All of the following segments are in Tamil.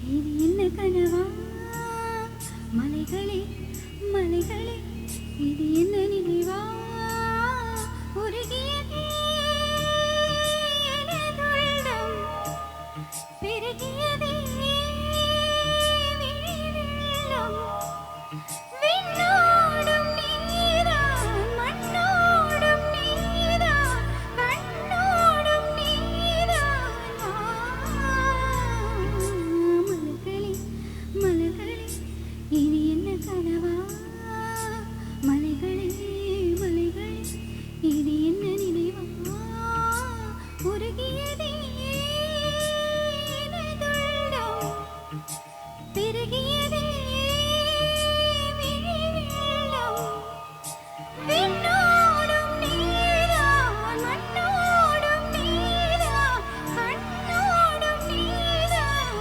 இது என்ன கனவா? மலைகளே மலைகளே, இது என்ன நினைவா? உருகியதே எனதுள்ளம், பெருகியதே விழிவெள்ளம். விண்ணோடும் நீதான், மண்ணோடும் நீதான், கண்ணோடும் நீதான். மலர்களே மலர்களே, இது என்ன கனவா? மலைகளே மலைகளே, இது என்ன நினைவா? உருகியதே எனதுள்ளம், பெருகியதே விழிவெள்ளம். விண்ணோடும் நீதான், மண்ணோடும் நீதான், கண்ணோடும் நீதான்.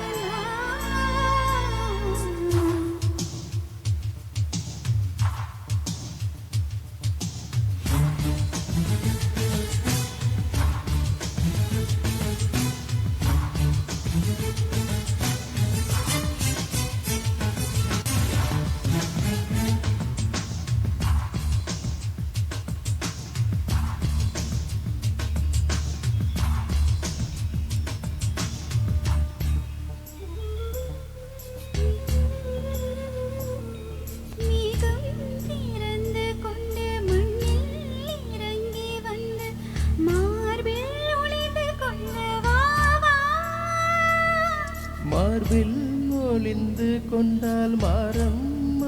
மேகம் திறந்து கொண்டு மண்ணில் இறங்கி வந்து மார்பில் ஒளிந்து கொள்ளவா வா. மார்பில் ஒளிந்து கொண்டால் மாறம்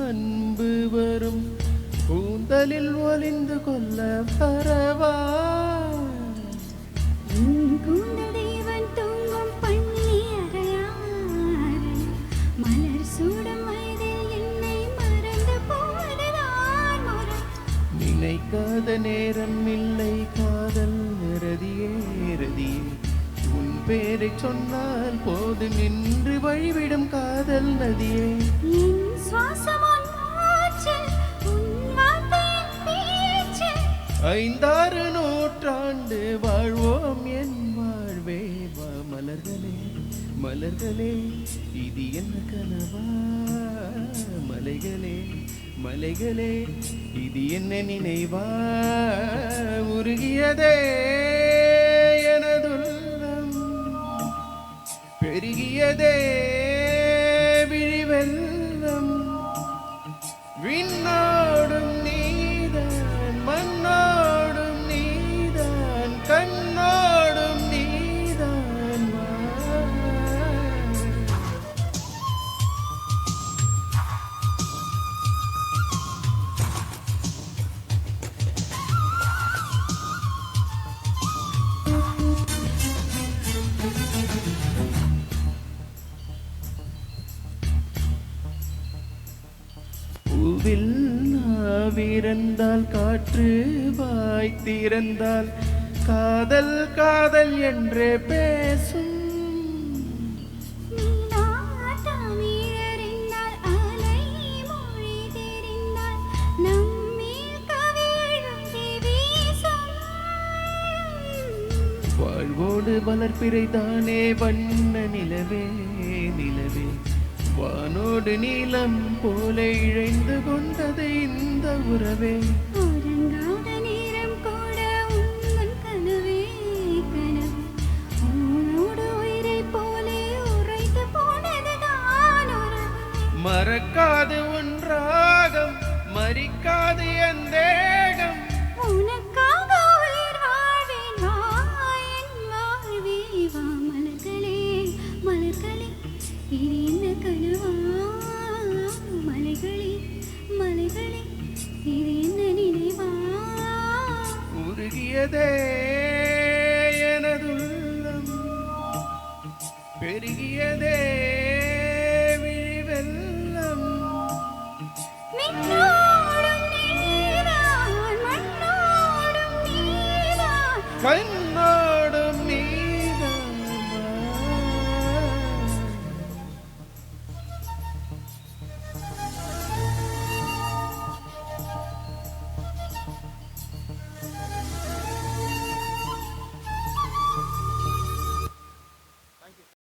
அன்பு வரும், கூந்தலில் ஒளிந்து கொள்ள வரவா. கூந்தல் தேவன் தூங்கும் பள்ளி அறையாறு, மலர் சூடும் வயதில் என்னை மறந்து போவதுதான் முறை. நினைக்காத நேரம் இல்லை காதல் ரதியே ரதியே, உன் பேரை சொன்னால் போது நின்று வழிவிடும் காதல் நதியே. என் சுவாசம் உன் மூச்சில், உன் வார்த்தையின் பேச்சில். 5-6 நூற்றாண்டு வாழ்வோம் என் வாழ்வே வா. மலர்களே மலர்களே, இது என்ன கனவா? மலைகளே மலைகளே, இது என்ன நினைவா? உருகியதே எனதுள்ளம், பெருகியதே விழிவெள்ளம். விண்ணோடும் நீதான், மண்ணோடும் நீதான், கண்ணோடும் நீதான் வா. பூவில் நாவிருந்தால் காற்று வாய் திறந்தால் காதல் காதல் என்றே பேசும். தமிழறிந்தால் அலை மொழி தெரிந்தால் நம்மில் கவிழுந்தி வீசும். வாழ்வோடு வளர்ப்பிறை தானே வண்ண நிலவே நிலவே, வானோடு நீலம் போல இழைந்து கொண்டது இந்த உறவே. உறங்காத நேரம் கூட உந்தன் கனவே கனவு, உன்னோடு உயிரைப் போலே உறைந்து போனதுதான் உறவு. மறக்காது உன் ராகம், மறிக்காது என் தேகம். உனக்காக உயிர் வாழ்வேன் வா என் வாழ்வே வா. மலர்களே மலர்களே, இது என்ன கனவா? மலைகளே மலைகளே, இது என்ன நினைவா? உருகியதே எனதுள்ளம், பெருகியதே